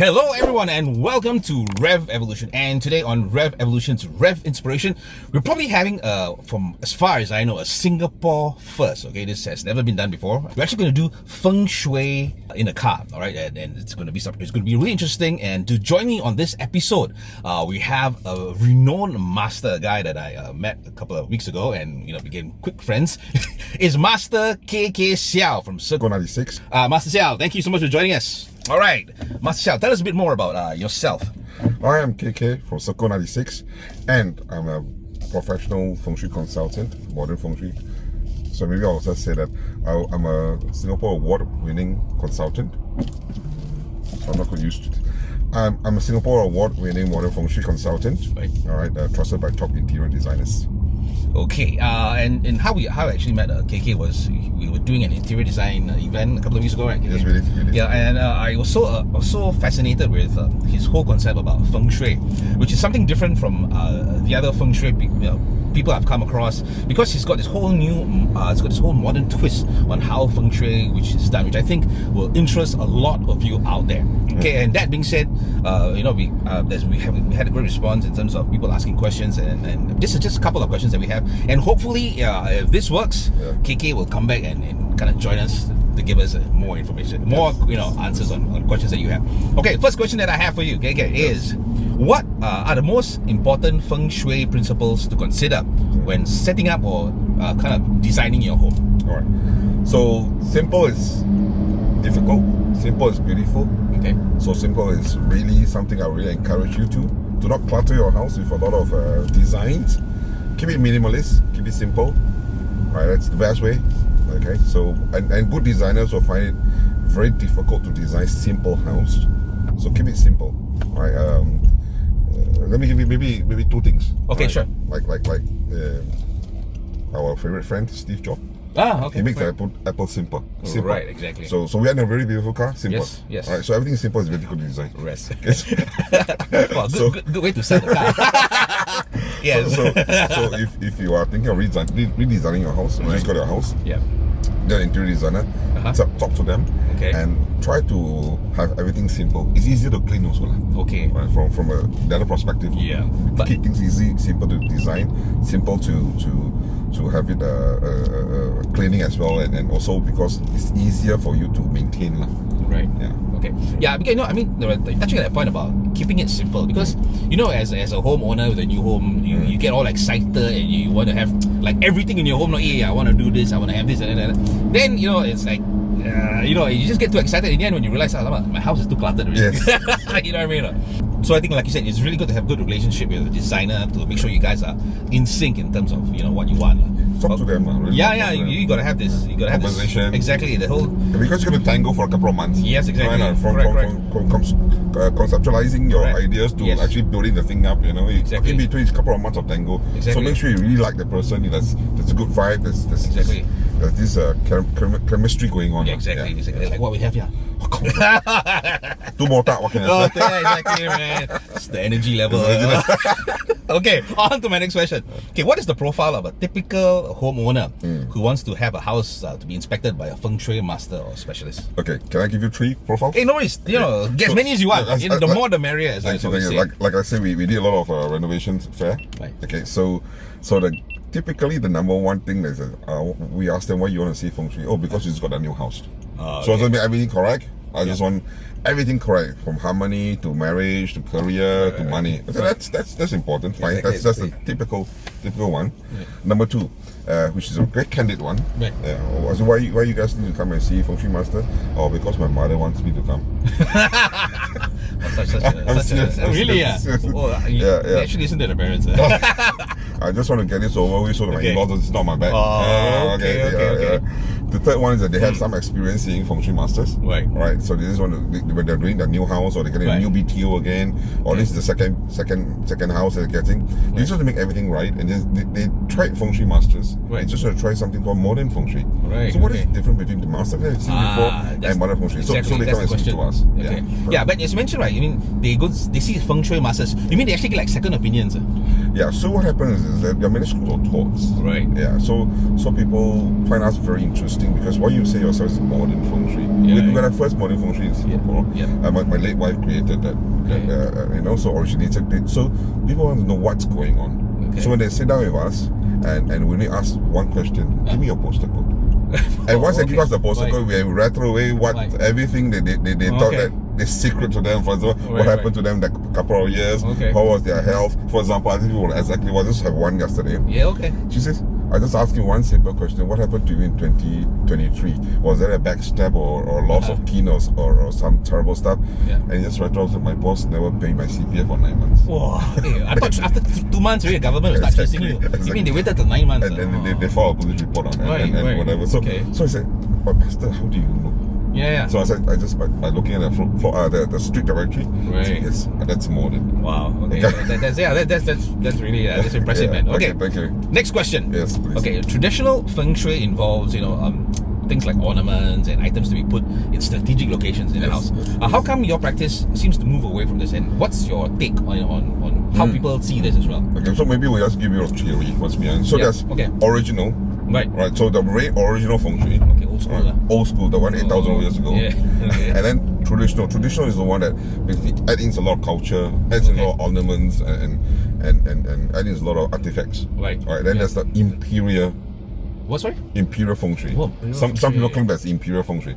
Hello everyone and welcome to Revv Evolution, and today on Revv Evolution's Revv Inspiration, we're probably having, from as far as I know, a Singapore first. Okay, this has never been done before. We're actually going to do Feng Shui in a car, alright, and it's going to be really interesting. And to join me on this episode, we have a renowned master, a guy that I met a couple of weeks ago and became quick friends. Is Master K K Siaw from Circle 96. Master Siaw, thank you so much for joining us. All right, Master Siaw, tell us a bit more about yourself. I am KK from Circle 96, and I'm a professional Feng Shui consultant, modern Feng Shui. So maybe I'll just say that I'm a Singapore award-winning consultant. So I'm not going to use it. I'm a Singapore award-winning modern Feng Shui consultant. Right. All right, trusted by top interior designers. Okay, and how I actually met KK was we were doing an interior design event a couple of weeks ago, right? Yes, we did. Yeah, and I was so fascinated with his whole concept about Feng Shui, which is something different from the other Feng Shui people I've come across, because he's got this whole modern twist on how Feng Shui which is done, which I think will interest a lot of you out there. Okay, and that being said, we had a great response in terms of people asking questions, and this is just a couple of questions that we have, and hopefully if this works, KK will come back and kind of join us to give us more information, more answers on questions that you have. Okay, first question that I have for you, KK, is what are the most important Feng Shui principles to consider when setting up or kind of designing your home? All right. So simple is difficult. Simple is beautiful. Okay. So simple is really something I really encourage you to. Do not clutter your house with a lot of designs. Keep it minimalist. Keep it simple. Right. That's the best way. Okay. So and good designers will find it very difficult to design simple house. So keep it simple. Right. Let me give you maybe two things. Okay, right? sure. Like our favorite friend Steve Jobs. Ah, okay. He makes Apple simple. Simple. Right, exactly. So we are in a very beautiful car. Simple. Yes. All right. So everything simple is very good design. Rest. Yes. Well, good way to sell the car. Yes. So if you are thinking of redesigning your house, you just got your house. Yeah. Then interior designer, talk to them, and try to have everything simple. It's easier to clean also, okay. Right, from another perspective. Yeah. But keep things easy, simple to design, simple to have it cleaning as well, and also because it's easier for you to maintain. Right. Yeah. Okay. Yeah, because touching on that point about keeping it simple, because as a homeowner with a new home, you get all excited and you want to have like everything in your home. Like, hey, I want to do this, I want to have this, and then it's like you just get too excited in the end when you realize, my house is too cluttered already. Yes. You know what I mean? So I think, like you said, it's really good to have good relationship with the designer to make sure you guys are in sync in terms of what you want. Talk to them. Really you gotta have this. You gotta have conversation. This. Exactly, the whole. Because you're gonna tango for a couple of months. Yes, exactly. Right? From conceptualizing your ideas to actually building the thing up. Exactly. In between, it's a couple of months of tango. Exactly. So make sure you really like the person. There's a good vibe. There's this chemistry going on. Yeah, exactly. Like what we have here. Two more time. What can I say? Exactly, man. It's the energy level. Okay, on to my next question. Okay, what is the profile of a typical homeowner who wants to have a house to be inspected by a Feng Shui master or specialist? Okay, can I give you 3 profiles? Hey, no worries. Get as many as you want. The more the merrier, as I always say. Like I said, we did a lot of renovations fair. Right. Okay, so typically the number one thing is we ask them why you want to see Feng Shui. Oh, because you just got a new house. So does that mean everything correct? I just want everything correct, from harmony to marriage to career to money. So that's important. Fine. Exactly. That's a typical one. Yeah. Number 2, which is a great candid one. Right. So why you guys need to come and see Feng Shui master? Oh, because my mother wants me to come. Really? Yeah. Yeah. Actually, listen to the parents. I just want to get this over with so that my in-laws it's not my bag. Okay. The third one is that they have some experience seeing Feng Shui masters. Right. So they just want to, when they're doing their new house or they're getting a new BTO again, or this is the second house they're getting. They just want to make everything right, and they tried Feng Shui masters. They just want to try something called modern Feng Shui. So what is different between the master they've seen before and modern Feng Shui? Exactly, so they come and speak to us. Yeah, but as you mentioned, right? You mean they see Feng Shui masters? You mean they actually get like second opinions? Yeah. So what happens is that there are many schools of thoughts. Right. Yeah. So people find us very interesting because what you say yourself is modern feng shui. Yeah, We got our first modern feng shui in Singapore. Yeah. My late wife created that. So originated it. So people want to know what's going on. Okay. So when they sit down with us and we only ask one question, give me your postal code. And once they give us the postal code, we retro away everything they thought that the secret to them. For example, what happened to them that couple of years, how was their health. For example, I think people exactly what. I just have one yesterday. Yeah, okay. She says, I just asked you one simple question. What happened to you in 2023? Was there a backstab or loss of kinos or some terrible stuff? Yeah. And he just retroacted, my boss never paid my CPF for 9 months. Wow. Hey, I thought after 2 months, the government will start chasing you. You mean they waited till 9 months? And then they filed a police report on it and whatever. So I said, but Pastor, how do you know? Yeah. So I said, I just by looking at the street directory. Right. Said, yes, that's modern. Wow. Okay. that's really that's impressive, man. Okay. Thank you. Next question. Yes, please. Okay. Traditional feng shui involves things like ornaments and items to be put in strategic locations in the house. How come your practice seems to move away from this? And what's your take on how people see this as well? Okay. So maybe we'll just give you a theory. What's behind? So there's original. Right. So the very original feng shui. Okay, old school. Old school, the one 8,000 years ago. Yeah. Okay. And then traditional. Traditional is the one that basically adds in a lot of culture, adds in a lot of ornaments and adds in a lot of artifacts. Right. Then there's the imperial. What, sorry? Imperial feng shui. Oh, some people claim that's imperial feng shui.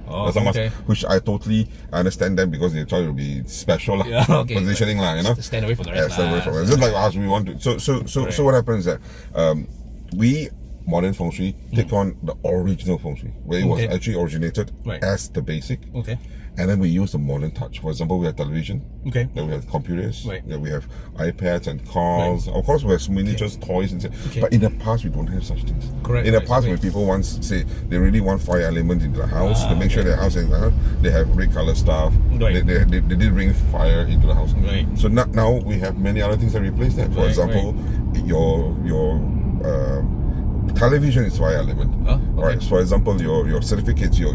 Which I totally understand them because they try to be special. Positioning, Stand away from the rest. Stand away from it. Just like us, we want to. So what happens is that we modern feng shui take on the original feng shui, where it was actually originated as the basic. Okay. And then we use the modern touch. For example, we have television. Okay. Then we have computers. Right. Then we have iPads and cars. Of course, we have miniatures, toys, and but in the past, we don't have such things. Correct. In the past, when people once say they really want fire element into the house to make sure their house is they have red color stuff. Right. They did bring fire into the house. Right. So now we have many other things that replace that. For example, your television is fire element. Right. So for example, your certificates, your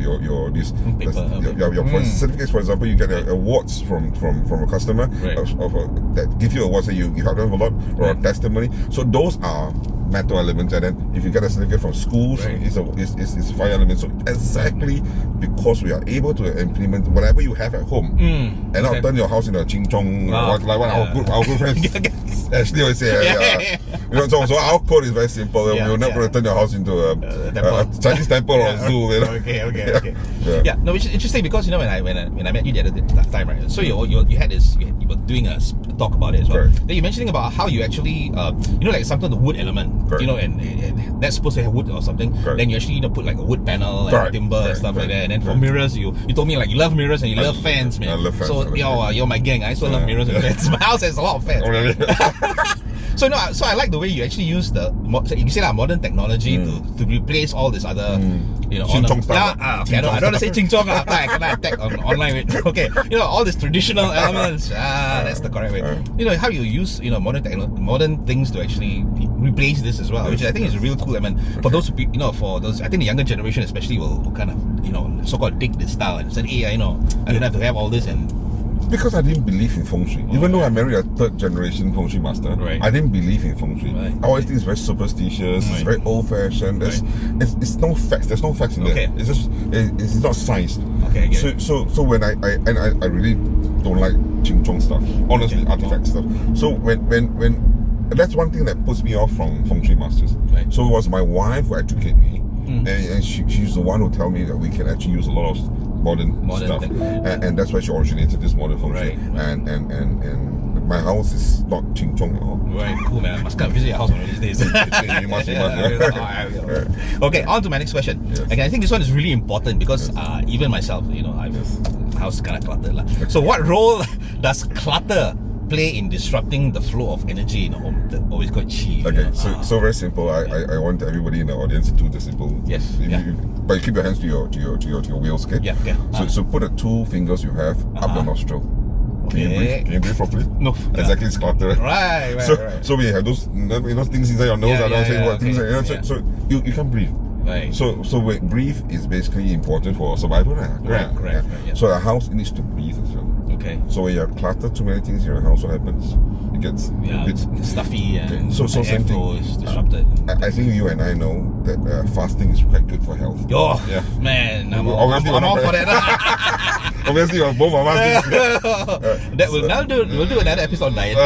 certificates. For example, you get awards from a customer that give you awards that you help them a lot, or a testimony. So those are metal elements, and then if you get a certificate from schools, it's fire elements. So exactly because we are able to implement whatever you have at home, and not turn your house into a ching chong. Like what our good friends Ashley always say. So our code is very simple. We're not going to turn your house into a Chinese temple or a zoo. Okay. Yeah. No, which is interesting because when I met you the other time, right? So you had this, you were doing a talk about it as well. Then you're mentioning about how you actually like something the wood element, and that's supposed to have wood or something. Then you actually put like a wood panel and timber and stuff like that. And then for mirrors, you told me like you love mirrors and you love fans, man. I love fans. So you're my gang. I also love mirrors and fans. My house has a lot of fans. Oh, really? So I like the way you actually use you say modern technology to replace all this other Ching chong stuff. I don't want to say ching chong after I can attack online. Okay, all these traditional elements. That's the correct way. How you use modern things to actually replace this as well, which I think is a real cool element for those for those. I think the younger generation especially will kind of so-called dig this style and said, hey, I don't have to have all this and. Because I didn't believe in feng shui. Even though I married a third generation feng shui master, I didn't believe in feng shui. I always think it's very superstitious, it's very old fashioned. It's no facts. There's no facts in there. It's just it's not science. Okay. So when I really don't like ching chong stuff, honestly, artifact stuff. So when that's one thing that puts me off from feng shui masters. So it was my wife who educated me, and she's the one who told me that we can actually use a lot of modern stuff, and that's why she originated this modern feng shui. And my house is not ching chong at all. Right, cool, man. I must come visit your house one of these days. You must. Okay, on to my next question. Yes. Okay, I think this one is really important because even myself, my house is kind of cluttered. So what role does clutter play in disrupting the flow of energy in a home? Always got chi. Okay, so very simple. I want everybody in the audience to do the simple. Yes. But you keep your hands to your wheels, okay? Yeah. Okay. So put the 2 fingers you have up the nostril. Can you breathe properly? No. Exactly, it's clutter. Right. So we have those things inside your nose. So you can't breathe. Right. So breathe is basically important for survival. Correct. So the house needs to breathe as well. Okay. So when you have clutter too many things in your house, what happens? It gets a bit stuffy and so same thing. airflow is disrupted. I think you and I know that fasting is quite good for health. Oh, yeah, man, I'm all for that. Obviously, both of us. That we'll do another episode on diet.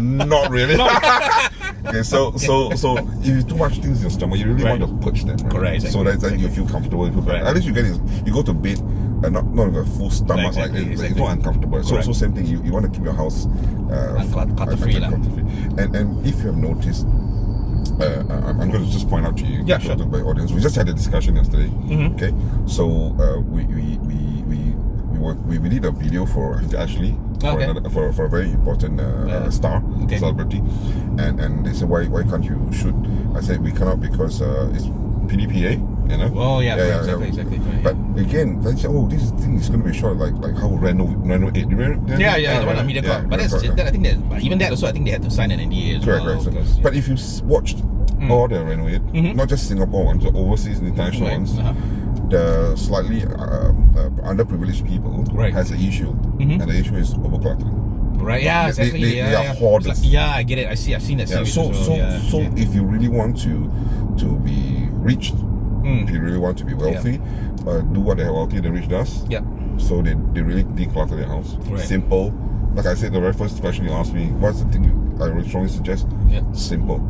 Not really. Okay, so if you too much things in your stomach, you really want to purge them. Right? Correct. So that you feel comfortable. At least you go to bed and not with a full stomach. It's not uncomfortable. So same thing. You want to keep your house clutter free. And if you have noticed, I'm going to just point out to you, sure. to my audience. We just had a discussion yesterday. Okay, so we did a video for Ashley. For a very important star celebrity, and they said why can't you shoot? I said we cannot because it's PDPA, you know. Oh yeah, exactly. But again, they said, this thing is going to be short, like how Reno 8. The one on MediaCorp. But I think that even that also, I think they had to sign an NDA as well. Correct. But if you watched all the Reno 8, not just Singapore ones, the overseas and international ones. The slightly underprivileged people has an issue, and the issue is overcluttering. Right? Yeah, exactly. They are hoarders. I get it. I've seen that series. So if you really want to be rich, if you really want to be wealthy, do what the wealthy the rich does. Yeah. So they really declutter their house. Right. Simple. Like I said, the very first question you asked me, what's the thing I would strongly suggest? Simple.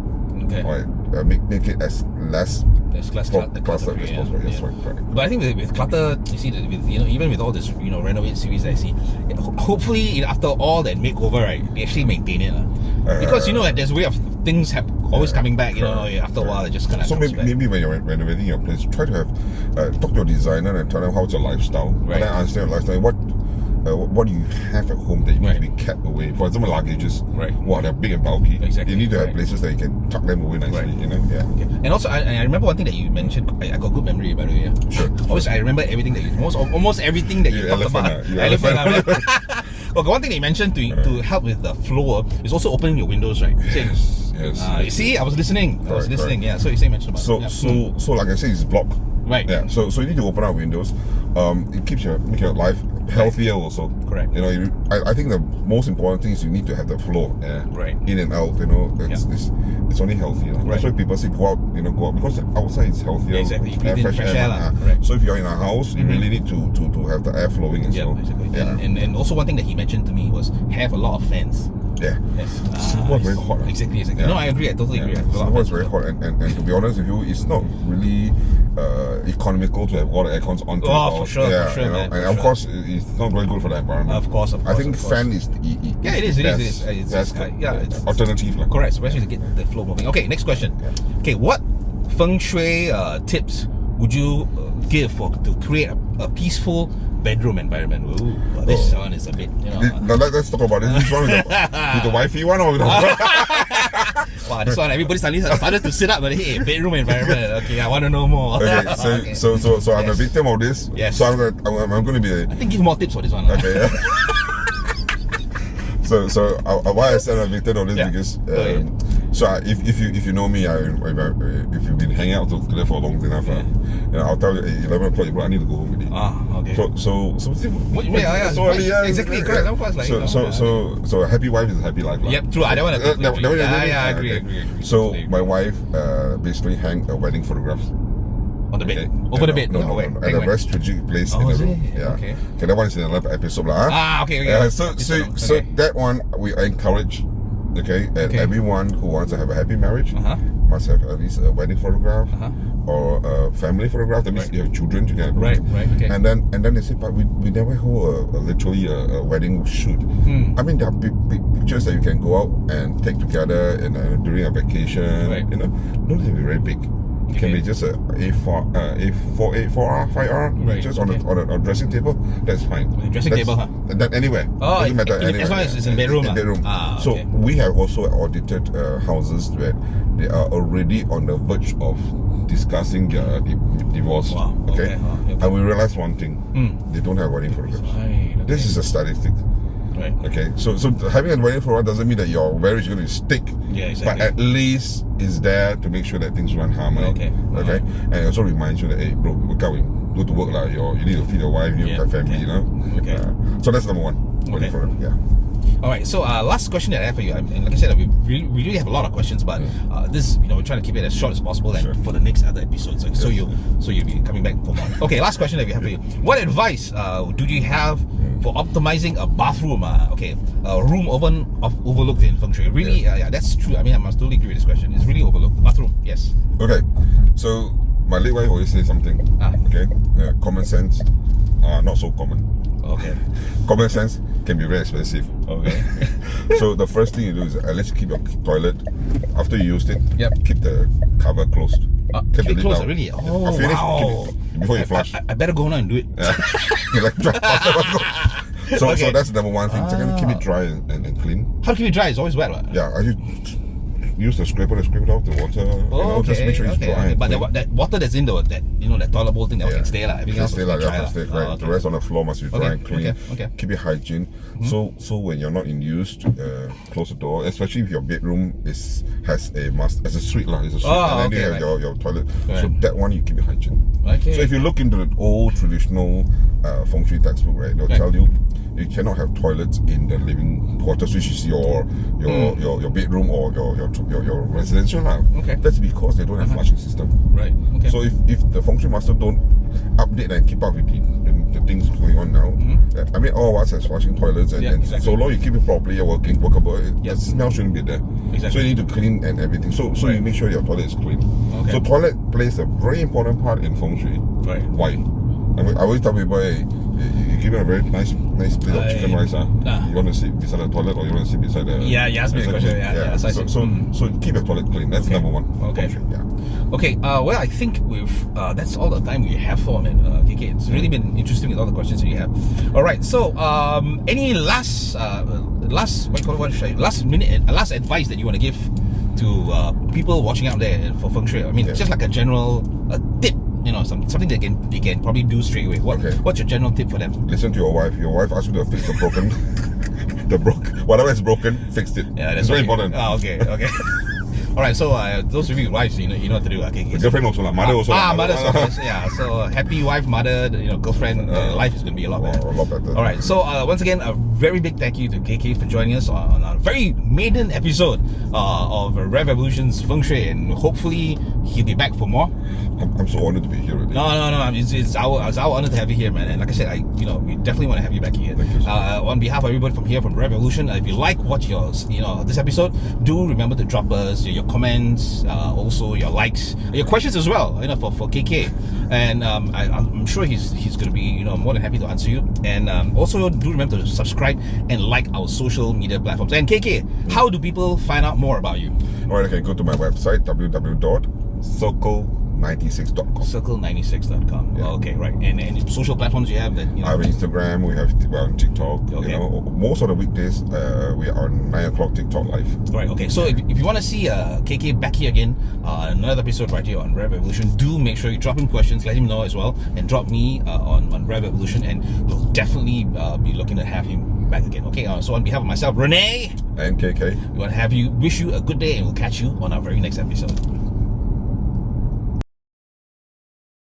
Okay. All right. Make it as less clutter as possible. Yes, right. But I think with clutter, you see that even with all this renovate series that I see, hopefully after all that makeover, right, they actually maintain it, because there's a way of things always coming back. After a while, it just kind of. So maybe when you're renovating your place, try to have talk to your designer and tell them how it's your lifestyle. Right. And then understand your lifestyle. What do you have at home that you need to be kept away? For example, luggages. Right. They're big and bulky. Exactly. You need to have places that you can tuck them away nicely. Yeah. Okay. And also, I remember one thing that you mentioned. I got good memory, by the way. Yeah. Sure. Always, I remember everything that almost everything that you talked about. Well, one thing that you mentioned to help with the flow is also opening your windows, right? Yes. You see, I was listening. Correct. Yeah. So you mentioned about. So like I said, it's blocked. Right. Yeah. So you need to open up windows. It keeps make your life healthier also. Correct. I think the most important thing is you need to have the flow. Right. In and out. It's only healthy. That's why people say go out. Go out because outside is healthier. Exactly. You breathe fresh air. So if you're in a house, you really need to have the air flowing as well. Exactly. Yeah. And also one thing that he mentioned to me was have a lot of fans. Yeah. Yes. Singapore is very hot. Exactly. Yeah. No, I agree. I totally agree. Singapore is very hot, and to be honest with you, it's not really economical to have all the aircons on. For sure. And of course, it's not very good for the environment. Of course. I think fan is it is. It's alternative. Correct. Especially to get the flow moving. Okay, next question. Okay, what feng shui tips would you give to create a peaceful bedroom environment? Ooh, this one is a bit, Now let's talk about it. This one with the wifey one or with Wow, this one everybody suddenly started to sit up. But hey, bedroom environment. Okay, I want to know more. Okay, so I'm a victim of this. Yes. So I'm going to be. I think give more tips for this one. Okay. Yeah. So why I said I'm a victim of this because. So if you know me, if you've been hanging out together for a long enough, I'll tell you 11 o'clock, I need to go home already. Okay. So exactly correct. So a happy wife is a happy life. Yep, true. I don't want to. I agree. So my wife basically hang a wedding photographs on the bed, over the bed. No, at a very strategic place in the room. Yeah. Okay, that one is in another episode, okay. So that one we encourage. Okay, and everyone who wants to have a happy marriage must have at least a wedding photograph or a family photograph. That means you have children together. Right. Okay. And then they say, but we never hold literally a wedding shoot. I mean, there are big pictures that you can go out and take together during a vacation. Right. Don't have to be very big. It can be just a A4, A4, 5R, just on a dressing table. That's fine. Dressing table, That anywhere. Doesn't matter anywhere. As long as it's in bedroom. So we have also audited houses where they are already on the verge of discussing their divorce. Wow. Okay. And we realized one thing: they don't have wedding photographs. This is a statistic. Right. Okay, so having a wedding photograph doesn't mean that your marriage is going to stick. Yeah, exactly. But at least it's there to make sure that things run harmony. Okay. And it also reminds you that, hey, bro, we're going. go to work like you need to feed your wife, you need to have family, you know. Okay. So that's number one. Okay. For it, yeah. All right. So last question that I have for you, and like I said, we really have a lot of questions, but this, we're trying to keep it as short as possible, and for the next other episodes, so you'll be coming back for more. Okay. Last question that we have for you: what advice do you have for optimizing a bathroom? A room overlooked in Feng Shui. Really, that's true. I mean, I must totally agree with this question. It's really overlooked. Bathroom, yes. Okay. So my late wife always says something. Okay. Common sense, not so common. Okay. Common sense can be very expensive. Okay. So the first thing you do is at least keep your toilet, after you used it, Yep. keep the cover closed. Keep it closed, really? Oh, Finish, wow. keep it before you flush. I better go now and do it. You're like, so Okay. that's the number one thing. Second, keep it dry and clean. How to keep it dry? It's always wet, right? Yeah, I use the scraper to scrape it off the water. Just make sure it's dry. Okay. But that water that's in that toilet bowl thing that can stay, everything else stay can like dry. that. Right. The rest on the floor must be dry and clean. Okay. Keep it hygiene. So when you're not in use, close the door. Especially if your bedroom has a suite lah. It's a suite, and then you have your toilet. Right. So that one you keep it hygiene. Okay. So if you look into the old traditional Feng Shui textbook, right, they'll tell you cannot have toilets in the living quarters, which is your bedroom or your residential lah. Okay. That's because they don't have flushing system. Right. Okay. So if the Feng Shui master don't update and keep up with the things going on now, I mean, all of us has flushing toilets, and exactly. so long you keep it properly workable, the smell shouldn't be there. Exactly. So you need to clean and everything. So you make sure your toilet is clean. Okay. So toilet plays a very important part in Feng Shui. Right. Why? I always tell people, hey, you give me a very nice plate of chicken rice. You want to sit beside the toilet, or you want to sit beside the... Yeah, you asked me the question. So keep your toilet clean. That's number one. Okay. Yeah. Okay. Well, I think that's all the time we have for KK. It's really been interesting with all the questions that you have. All right. So, any last last advice that you want to give to people watching out there for Feng Shui? I mean, just like a general tip. Something they can probably do straight away. What's your general tip for them? Listen to your wife. Your wife asks you to fix the broken, whatever is broken, fix it. Yeah, that's it's very important. Okay. All right, so those of you with wives, you know what to do. Okay. The girlfriend also, mother also. Mother also. Yeah. So happy wife, mother, girlfriend. Life is going to be a lot better. A lot better. All right. So once again, a very big thank you to KK for joining us on a very maiden episode of Revv Evolution's Feng Shui, and hopefully he'll be back for more. I'm so honored to be here already. No. It's our honor to have you here, man. And like I said, we definitely want to have you back here. Thank you, on behalf of everybody from Revv Evolution, if you like what this episode, do remember to drop us your comments, also your likes, your questions as well. For KK, and I'm sure he's going to be more than happy to answer you. And also do remember to subscribe and like our social media platforms. And KK, how do people find out more about you? All right, okay, go to my website www.circle96.com. Circle96.com. Yeah. Okay, right. And social platforms you have that I have Instagram, we have on TikTok. Okay. Most of the weekdays we are on 9 o'clock TikTok live. Right. Okay. So if you want to see KK back here again, another episode right here on Revv Evolution, do make sure you drop him questions, let him know as well, and drop me on Revv Evolution, and we'll definitely be looking to have him back again. Okay. So on behalf of myself, Renee, and KK, we want to wish you a good day, and we'll catch you on our very next episode.